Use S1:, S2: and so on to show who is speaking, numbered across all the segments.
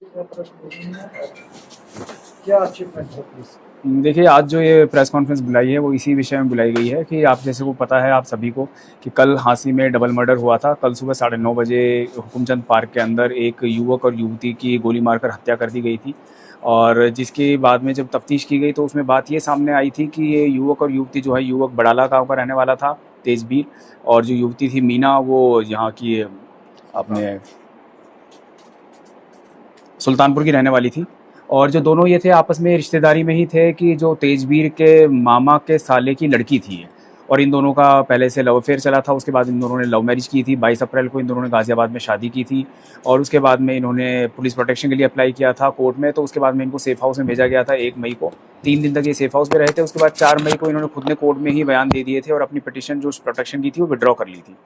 S1: क्या अचीवमेंट है प्लीज?
S2: देखिए, आज जो ये प्रेस कॉन्फ्रेंस बुलाई है वो इसी विषय में बुलाई गई है कि आप जैसे को पता है आप सभी को कि कल हांसी में डबल मर्डर हुआ था। कल सुबह 9:30 बजे हुकुमचंद पार्क के अंदर एक युवक और युवती की गोली मारकर हत्या कर दी गई थी। और जिसके बाद में जब तफ्तीश की गई तो उसमें बात ये सामने आई थी कि ये युवक और युवती जो है, युवक बड़ाला गांव का रहने वाला था, तेजबीर, और जो युवती थी मीना, वो यहाँ की अपने सुल्तानपुर की रहने वाली थी। और जो दोनों ये थे आपस में रिश्तेदारी में ही थे कि जो तेजबीर के मामा के साले की लड़की थी ये। और इन दोनों का पहले से लव अफेयर चला था। उसके बाद इन दोनों ने लव मैरिज की थी। 22 अप्रैल को इन दोनों ने गाज़ियाबाद में शादी की थी। और उसके बाद में इन्होंने पुलिस प्रोटेक्शन के लिए अप्लाई किया था कोर्ट में। तो उसके बाद में इनको सेफ हाउस में भेजा गया था 1 मई को। 3 दिन तक ये सेफ हाउस में रहे थे। उसके बाद 4 मई को इन्होंने खुद ने कोर्ट में ही बयान दे दिए थे और अपनी पिटिशन जो प्रोटेक्शन की थी वो विड्रॉ कर ली थी।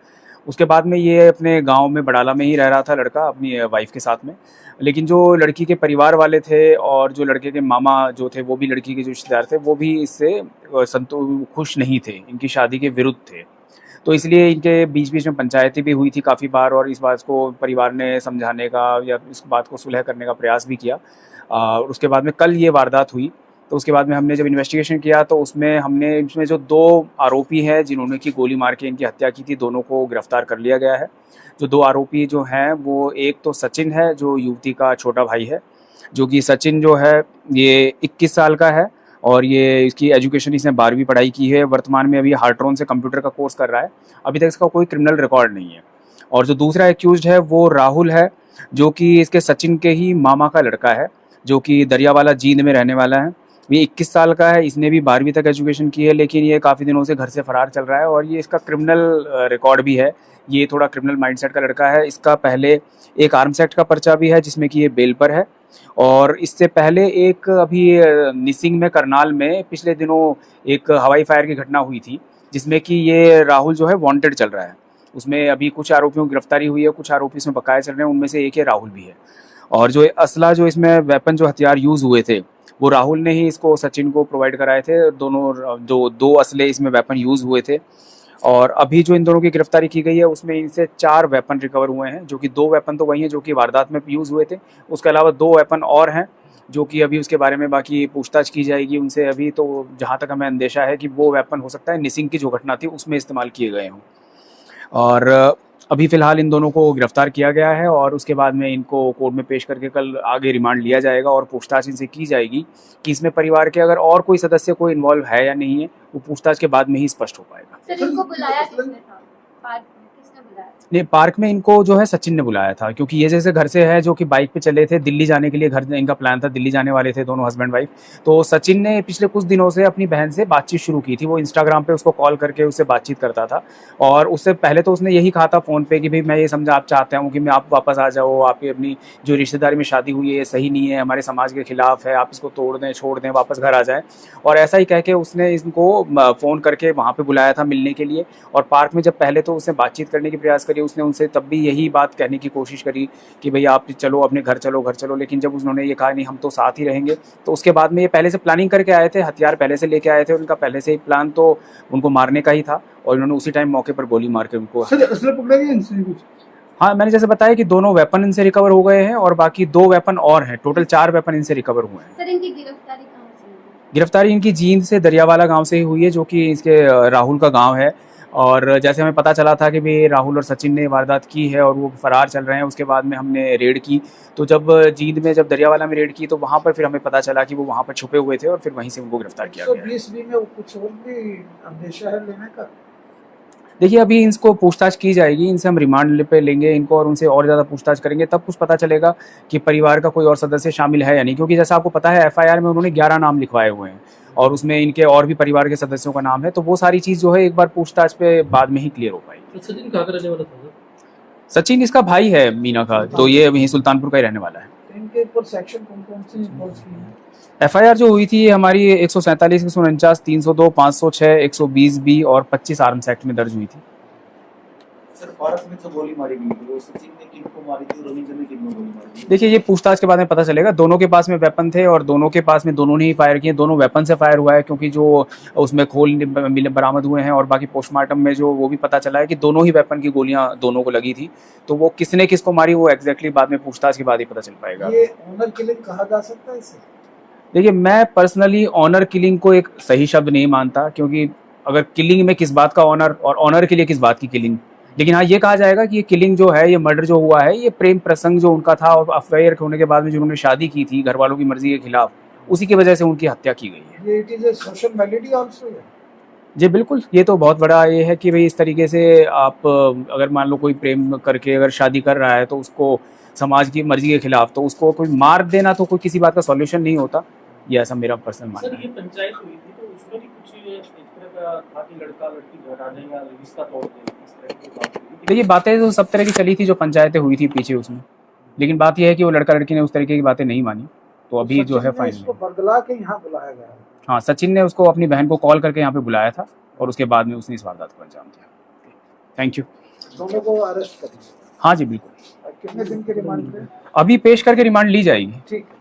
S2: उसके बाद में ये अपने गांव में बड़ाला में ही रह रहा था लड़का अपनी वाइफ के साथ में। लेकिन जो लड़की के परिवार वाले थे और जो लड़के के मामा जो थे वो भी लड़की के जो रिश्तेदार थे वो भी इससे खुश नहीं थे, इनकी शादी के विरुद्ध थे। तो इसलिए इनके बीच बीच में पंचायतें भी हुई थी काफ़ी बार और इस बात को परिवार ने समझाने का या इस बात को सुलह करने का प्रयास भी किया। और उसके बाद में कल ये वारदात हुई। तो उसके बाद में हमने जब इन्वेस्टिगेशन किया तो इसमें जो 2 आरोपी हैं जिन्होंने की गोली मार के इनकी हत्या की थी, दोनों को गिरफ्तार कर लिया गया है। जो 2 आरोपी जो हैं वो एक तो सचिन है जो युवती का छोटा भाई है, जो कि सचिन जो है ये 21 साल का है। और ये इसकी एजुकेशन इसने 12वीं पढ़ाई की है। वर्तमान में अभी हार्ट्रॉन से कंप्यूटर का कोर्स कर रहा है। अभी तक इसका कोई क्रिमिनल रिकॉर्ड नहीं है। और जो दूसरा एक्यूज्ड है वो राहुल है, जो कि इसके सचिन के ही मामा का लड़का है, जो कि दरियावाला जींद में रहने वाला है। ये 21 साल का है। इसने भी 12वीं तक एजुकेशन की है, लेकिन ये काफ़ी दिनों से घर से फरार चल रहा है और ये इसका क्रिमिनल रिकॉर्ड भी है। ये थोड़ा क्रिमिनल माइंडसेट का लड़का है। इसका पहले एक आर्म्स एक्ट का पर्चा भी है जिसमें कि ये बेल पर है। और इससे पहले एक अभी निसिंग में करनाल में पिछले दिनों एक हवाई फायर की घटना हुई थी जिसमें कि ये राहुल जो है वांटेड चल रहा है। उसमें अभी कुछ आरोपियों की गिरफ्तारी हुई है, कुछ आरोपी इसमें बकाया चल रहे हैं, उनमें से एक है राहुल भी है। और जो असला जो इसमें वेपन जो हथियार यूज़ हुए थे वो राहुल ने ही इसको सचिन को प्रोवाइड कराए थे। दोनों जो 2 असले इसमें वेपन यूज़ हुए थे। और अभी जो इन दोनों की गिरफ्तारी की गई है उसमें इनसे 4 वेपन रिकवर हुए हैं, जो कि 2 वेपन तो वही हैं जो कि वारदात में यूज़ हुए थे। उसके अलावा 2 वेपन और हैं जो कि अभी उसके बारे में बाकी पूछताछ की जाएगी उनसे। अभी तो जहाँ तक हमें अंदेशा है कि वो वेपन हो सकता है निसिंग की जो घटना थी उसमें इस्तेमाल किए गए हों। और अभी फ़िलहाल इन दोनों को गिरफ्तार किया गया है और उसके बाद में इनको कोर्ट में पेश करके कल आगे रिमांड लिया जाएगा और पूछताछ इनसे की जाएगी कि इसमें परिवार के अगर और कोई सदस्य कोई इन्वॉल्व है या नहीं है, वो पूछताछ के बाद में ही स्पष्ट हो पाएगा।
S3: सर इनको बुलाया किसने था? पार्क में किसने बुलाया?
S2: नहीं, पार्क में इनको जो है सचिन ने बुलाया था, क्योंकि ये जैसे घर से है जो कि बाइक पे चले थे दिल्ली जाने के लिए। घर इनका प्लान था, दिल्ली जाने वाले थे दोनों हस्बैंड वाइफ। तो सचिन ने पिछले कुछ दिनों से अपनी बहन से बातचीत शुरू की थी। वो इंस्टाग्राम पे उसको कॉल करके उससे बातचीत करता था। और उससे पहले तो उसने यही कहा था फ़ोन पे कि भाई मैं ये समझा आप चाहते हूँ कि मैं आप वापस आ जाओ, आपकी अपनी जो रिश्तेदारी में शादी हुई है ये सही नहीं है, हमारे समाज के खिलाफ है, आप इसको तोड़ दें, छोड़ दें, वापस घर आ जाए। और ऐसा ही कह के उसने इनको फ़ोन करके वहाँ पे बुलाया था मिलने के लिए। और पार्क में जब पहले तो उसने बातचीत करने की प्रयास करी, उसने उनसे तब भी यही बात कहने की कोशिश करी कि भई आप चलो अपने घर चलो, घर चलो। लेकिन जब उन्होंने ये कहा नहीं हम तो साथ ही रहेंगे, तो उसके बाद में ये पहले से प्लानिंग करके आए थे, हथियार पहले से लेके आए थे। उनका पहले से ही प्लान तो उनको मारने का ही था और इन्होंने उसी टाइम मौके पर गोली मार के उनको।
S1: सर असला पकड़ा गया इनसे कुछ?
S2: हाँ, मैंने जैसे बताया कि दोनों वेपन इनसे रिकवर हो गए हैं और बाकी 2 वेपन और हैं। टोटल 4 वेपन इनसे रिकवर हुए हैं।
S3: सर इनकी गिरफ्तारी कहाँ से हुई?
S2: गिरफ्तारी इनकी जींद से दरियावाला गांव से ही हुई है, जो कि इसके राहुल का गांव है। और जैसे हमें पता चला था कि भी राहुल और सचिन ने वारदात की है और वो फरार चल रहे हैं, उसके बाद में हमने रेड की। तो जब जींद में जब दरियावाला में रेड की तो वहाँ पर फिर हमें पता चला कि वो वहाँ पर छुपे हुए थे और फिर वहीं से उनको गिरफ्तार किया गया है।
S1: 120 में कुछ और भी अंदेशा है लेने का?
S2: देखिए, अभी इनको पूछताछ की जाएगी, इनसे हम रिमांड पे लेंगे इनको और उनसे और ज़्यादा पूछताछ करेंगे, तब कुछ पता चलेगा कि परिवार का कोई और सदस्य शामिल है या नहीं। क्योंकि जैसा आपको पता है एफआईआर में उन्होंने 11 नाम लिखवाए हुए हैं और उसमें इनके और भी परिवार के सदस्यों का नाम है। तो वो सारी चीज़ जो है एक बार पूछताछ पे बाद में ही क्लियर हो पाएगी।
S4: सचिन कहाँ का रहने वाला था?
S2: सचिन इसका भाई है मीना का, तो ये वहीं सुल्तानपुर का ही रहने वाला है।
S1: इनके ऊपर सेक्शन कौन से इन्वॉल्व किए हैं?
S2: एफआईआर जो हुई थी ये हमारी 147, 149, 302, 506, 120 बी और 25 आर्म्स एक्ट में दर्ज हुई थी।
S4: सर भारत में जो गोली मारी गई थी वो सचिन ने किनको मारी थी, रविंद्र ने किनको गोली मारी थी?
S2: देखिए ये पूछताछ के बाद में पता चलेगा। दोनों के पास में वेपन थे और दोनों के पास में दोनों ने ही फायर किए, दोनों वेपन से फायर हुआ है, क्योंकि जो उसमें खोल बरामद हुए हैं और बाकी पोस्टमार्टम में जो वो भी पता चला है कि दोनों ही वेपन की गोलियां दोनों को लगी थी। तो वो किसने किसको मारी वो एग्जैक्टली बाद में पूछताछ के बाद ही पता चल पाएगा।
S1: ये ऑनर किलिंग कहा जा सकता है इसे?
S2: देखिए मैं पर्सनली ऑनर किलिंग को एक सही शब्द नहीं मानता, क्योंकि अगर किलिंग में किस बात का ऑनर और ऑनर के लिए किस बात की किलिंग। लेकिन हाँ ये कहा जाएगा कि ये किलिंग जो है, ये मर्डर जो हुआ है, ये प्रेम प्रसंग जो उनका था और अफेयर होने के बाद में जो उन्होंने शादी की थी घर वालों की मर्जी के खिलाफ, उसी की वजह से उनकी हत्या की गई है।
S1: ये it is a social melody also है।
S2: जी बिल्कुल, ये तो बहुत बड़ा ये है कि भाई इस तरीके से आप अगर मान लो कोई प्रेम करके अगर शादी कर रहा है तो उसको समाज की मर्जी के खिलाफ, तो उसको कोई मार देना तो कोई किसी बात का सॉल्यूशन नहीं होता। ये ऐसा मेरा पर्सनल मानना
S5: सर
S2: है।
S5: ये पंचायत हुई थी तो उसमें भी कुछ इस तरह का था कि लड़का लड़की घटा देगा, रिश्ता तोड़ देगा, इस तरह की बात हुई थी।
S2: तो ये बातें तो सब तरह की चली थी जो पंचायतें हुई थी पीछे उसमें, लेकिन बात यह है कि वो लड़का लड़की ने उस तरीके की बातें नहीं मानी, तो अभी जो है
S1: सचिन ने इसको
S2: फाइनल।
S1: बरगला के यहाँ बुलाया गया है।
S2: हाँ सचिन ने उसको अपनी बहन को कॉल करके यहाँ पे बुलाया था और उसके बाद में उसने इस वारदात को अंजाम दिया। Thank you.
S1: दोनों को अरेस्ट कर लिया।
S2: हाँ जी बिल्कुल,
S1: कितने दिन के रिमांड पे?
S2: अभी पेश करके रिमांड ली जाएगी।
S1: ठीक है।